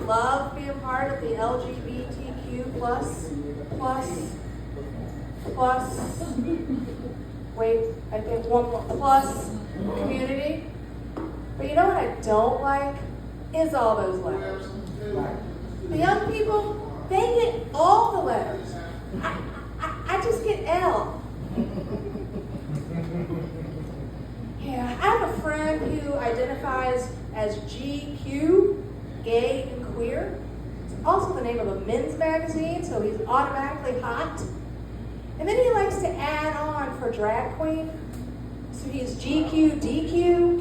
love being part of the LGBTQ I think one more plus community. But you know what I don't like? Is all those letters. The young people, they get all the letters. I just get L. Yeah, I have a friend who identifies as GQ, gay and queer. It's also the name of a men's magazine, so he's automatically hot. And then he likes to add on for drag queen. So he's GQ, DQ.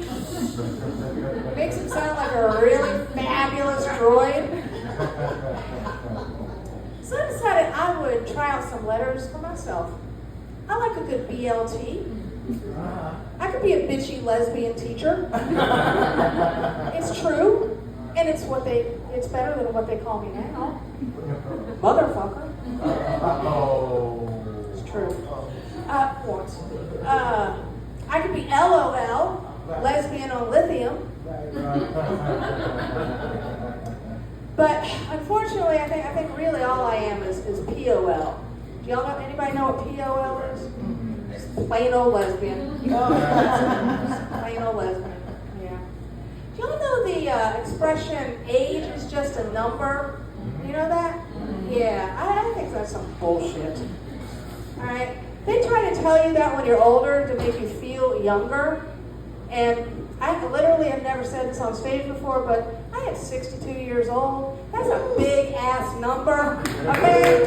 Makes him sound like a really fabulous droid. So I decided I would try out some letters for myself. I like a good BLT. I could be a bitchy lesbian teacher. It's true. And it's better than what they call me now. Motherfucker. It's true. Once. I could be LOL, lesbian on lithium. But unfortunately, I think really all I am is POL. Do y'all know, anybody know what POL is? Just plain old lesbian. Plain old lesbian, yeah. Do y'all know the expression, age is just a number? You know that? Yeah, I think that's some bullshit. All right? They try to tell you that when you're older to make you feel younger. And I literally have never said this on stage before, but I am 62 years old. That's a big ass number. Okay?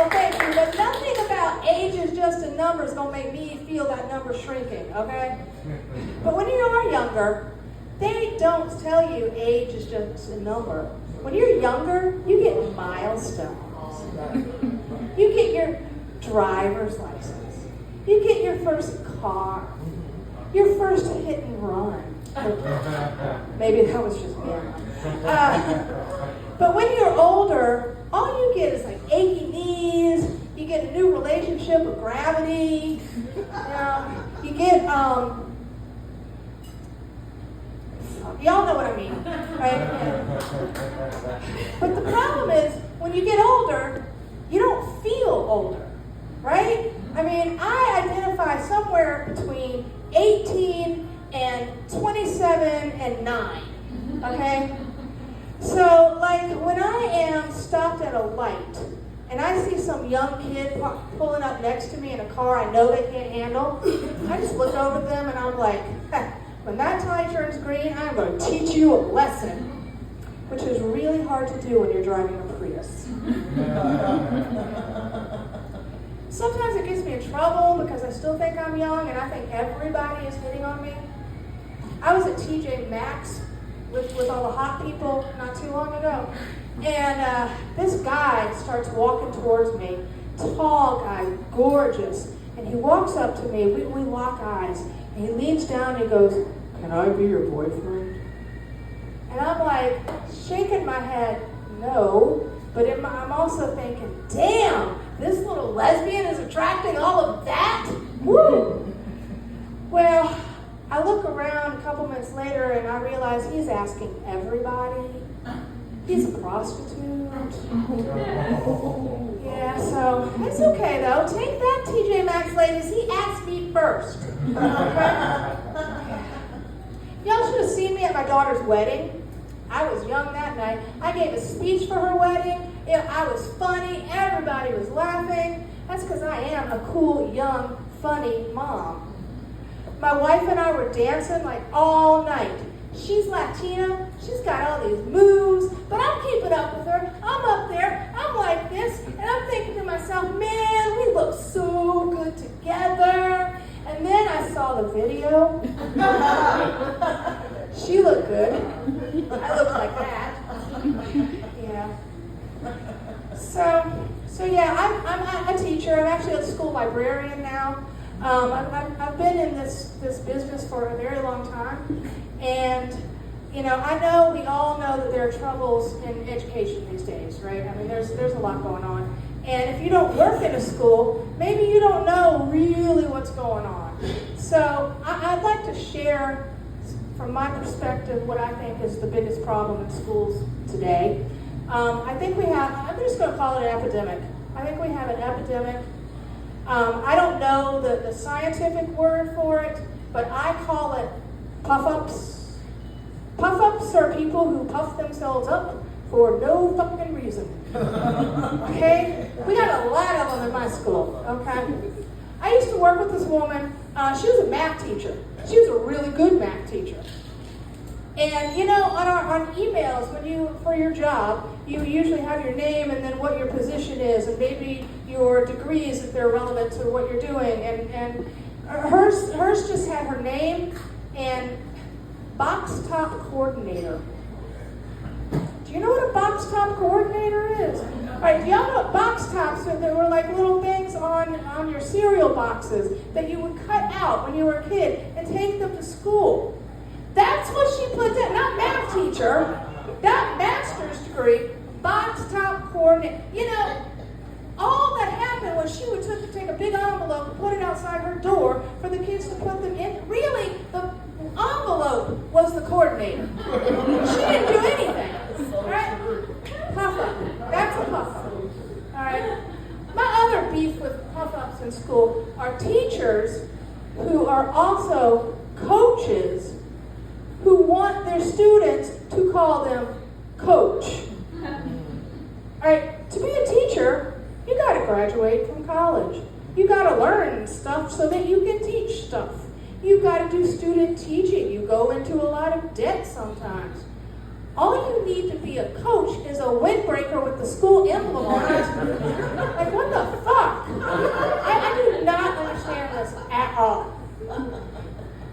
Thank you, but nothing about age is just a number is going to make me feel that number shrinking, okay? But when you are younger, they don't tell you age is just a number. When you're younger, you get milestones. You get your driver's license. You get your first car. Your first hit and run. Maybe that was just me. But when you're older, all you get is like achy knees. You get a new relationship with gravity. You get, y'all know what I mean, right? Yeah. But the problem is, when you get older, you don't feel older, right? I mean, I identify somewhere between 18 and 27 and 9, okay? So, like, when I am stopped at a light and I see some young kid pulling up next to me in a car I know they can't handle, I just look over them and I'm like, when that light turns green, I'm going to teach you a lesson, which is really hard to do when you're driving a Prius. Sometimes it gets me in trouble because I still think I'm young and I think everybody is hitting on me. I was at TJ Maxx with all the hot people not too long ago. And this guy starts walking towards me, tall guy, gorgeous. And he walks up to me, we lock eyes, and he leans down and he goes, "Can I be your boyfriend?" And I'm like, shaking my head, no. But I'm also thinking, damn, this little lesbian is attracting all of that? Woo! Well, I look around a couple minutes later and I realize he's asking everybody. He's a prostitute. Yeah, so it's okay though. Take that, TJ Maxx ladies. He asked me first. Okay? Y'all should have seen me at my daughter's wedding. I was young that night. I gave a speech for her wedding. I was funny. Everybody was laughing. That's because I am a cool, young, funny mom. My wife and I were dancing like all night. She's Latina. She's got all these moves, but I'm keeping up with her. I'm up there. I'm like this, and I'm thinking to myself, man, we look so good together. And then I saw the video. She looked good. I looked like that. Yeah. So yeah, I'm a teacher. I'm actually a school librarian now. I've been in this business for a very long time, and I know we all know that there are troubles in education these days, right? I mean, there's a lot going on, and if you don't work in a school, maybe you don't know really what's going on. So I'd like to share from my perspective, what I think is the biggest problem in schools today. I think we have, I'm just going to call it an epidemic. I think we have an epidemic. I don't know the scientific word for it, but I call it puff-ups. Puff-ups are people who puff themselves up for no fucking reason. Okay? We got a lot of them in my school. Okay? I used to work with this woman. She was a math teacher. She was a really good math teacher. And you know, on emails, for your job, you usually have your name and then what your position is, and maybe your degrees if they're relevant to what you're doing. And hers just had her name and box top coordinator. Do you know what a box top coordinator is? All right, do y'all know what box tops are? There were like little things on your cereal boxes that you would cut out when you were a kid and take them to school. That's what she put in, not math teacher, not master's degree, box top coordinator. You know, all that happened was she would take a big envelope and put it outside her door for the kids to put them in. Really, the envelope was the coordinator. She didn't do anything. All right? Puff-up. That's a puff-up. All right? My other beef with puff-ups in school are teachers who are also coaches who want their students to call them coach. All right, to be a teacher, you got to graduate from college. You got to learn stuff so that you can teach stuff. You got to do student teaching. You go into a lot of debt sometimes. All you need to be a coach is a windbreaker with the school emblem on it. Like, what the fuck? I do not understand this at all.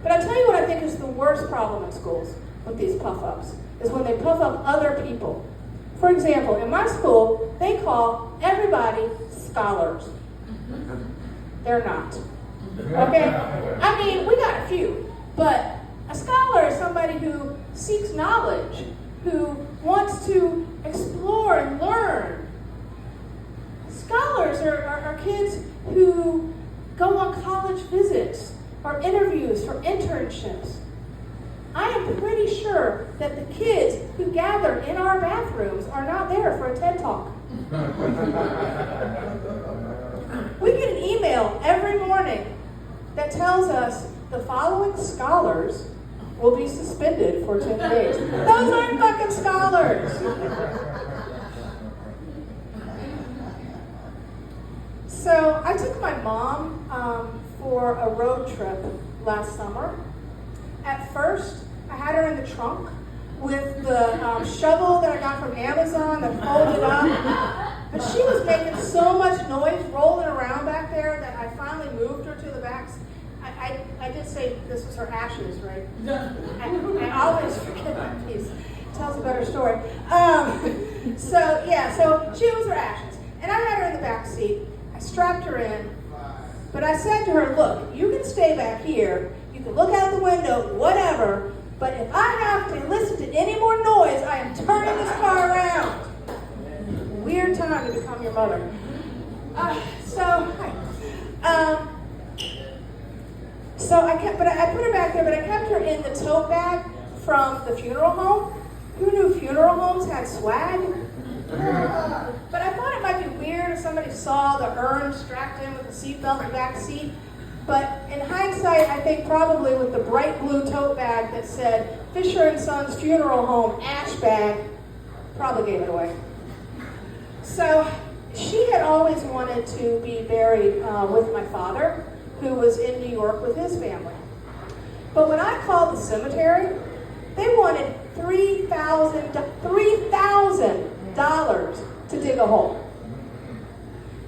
But I'll tell you what I think is the worst problem in schools with these puff-ups, is when they puff up other people. For example, in my school, they call everybody scholars. They're not. Okay? I mean, we got a few, but a scholar is somebody who seeks knowledge, who wants to explore and learn. Scholars are kids who go on college visits, or interviews for internships. I am pretty sure that the kids who gather in our bathrooms are not there for a TED Talk. We get an email every morning that tells us the following scholars will be suspended for 10 days. Those aren't fucking scholars. So I took my mom for a road trip last summer. At first, I had her in the trunk with the shovel that I got from Amazon that folded up. But she was making so much noise rolling around back there that I finally moved her to the back. I did say this was her ashes, right? I always forget that piece. Tells a better story. So she was her ashes. And I had her in the back seat. I strapped her in. But I said to her, look, you can stay back here. You can look out the window, whatever. But if I have to listen to any more noise, I am turning this car around. Weird time to become your mother. I put her back there, but I kept her in the tote bag from the funeral home. Who knew funeral homes had swag? But I thought it might be weird if somebody saw the urn strapped in with a seatbelt in the back seat. But in hindsight, I think probably with the bright blue tote bag that said Fisher & Sons Funeral Home ash bag, probably gave it away. So she had always wanted to be buried with my father, who was in New York with his family. But when I called the cemetery, they wanted $3,000 to dig a hole.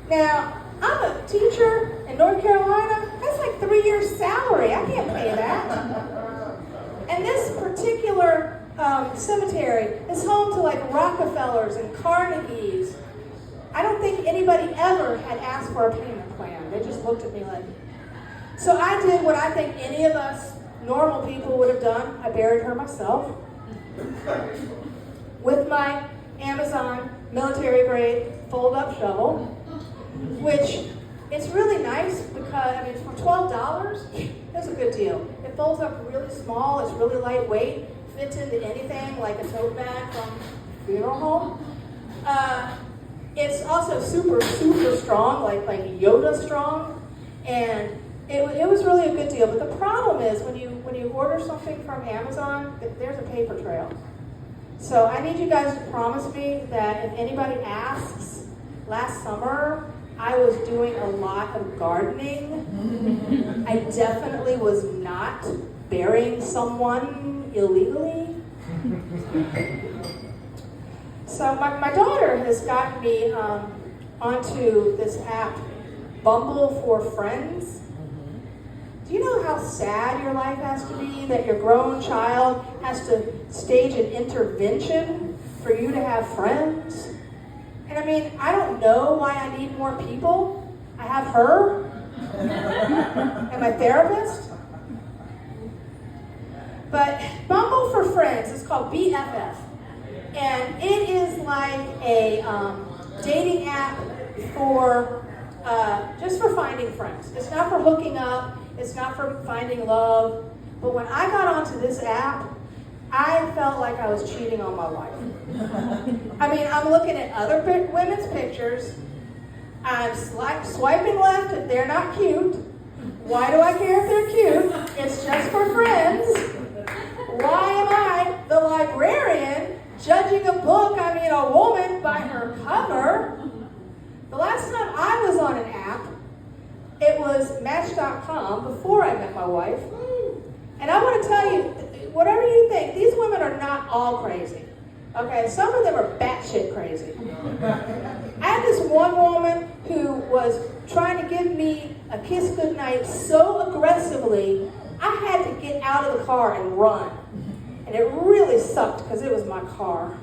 Now, I'm a teacher in North Carolina. That's like 3 years' salary. I can't pay that. And this particular cemetery is home to like Rockefellers and Carnegies. I don't think anybody ever had asked for a payment plan. They just looked at me like. So I did what I think any of us normal people would have done. I buried her myself with my Amazon military grade fold-up shovel, which It's really nice because, I mean, for $12, it's a good deal. It folds up really small, it's really lightweight, fits into anything like a tote bag from a funeral home. It's also super, super strong, like Yoda strong, and it was really a good deal. But the problem is when you order something from Amazon, there's a paper trail. So I need you guys to promise me that if anybody asks, last summer I was doing a lot of gardening. I definitely was not burying someone illegally. So my daughter has gotten me onto this app, Bumble for Friends. Do you know how sad your life has to be that your grown child has to stage an intervention for you to have friends? And I mean, I don't know why I need more people. I have her and my therapist. But Bumble for Friends is called BFF. And it is like a dating app for just for finding friends. It's not for hooking up. It's not for finding love. But when I got onto this app, I felt like I was cheating on my wife. I mean, I'm looking at other women's pictures. I'm swiping left if they're not cute. Why do I care if they're cute? It's just for friends. Why am I, the librarian, judging a book, I mean a woman, by her cover? The last time I was on an app, it was Match.com before I met my wife. And I want to tell you, whatever you think, these women are not all crazy. Okay, some of them are batshit crazy. I had this one woman who was trying to give me a kiss goodnight so aggressively, I had to get out of the car and run. And it really sucked because it was my car.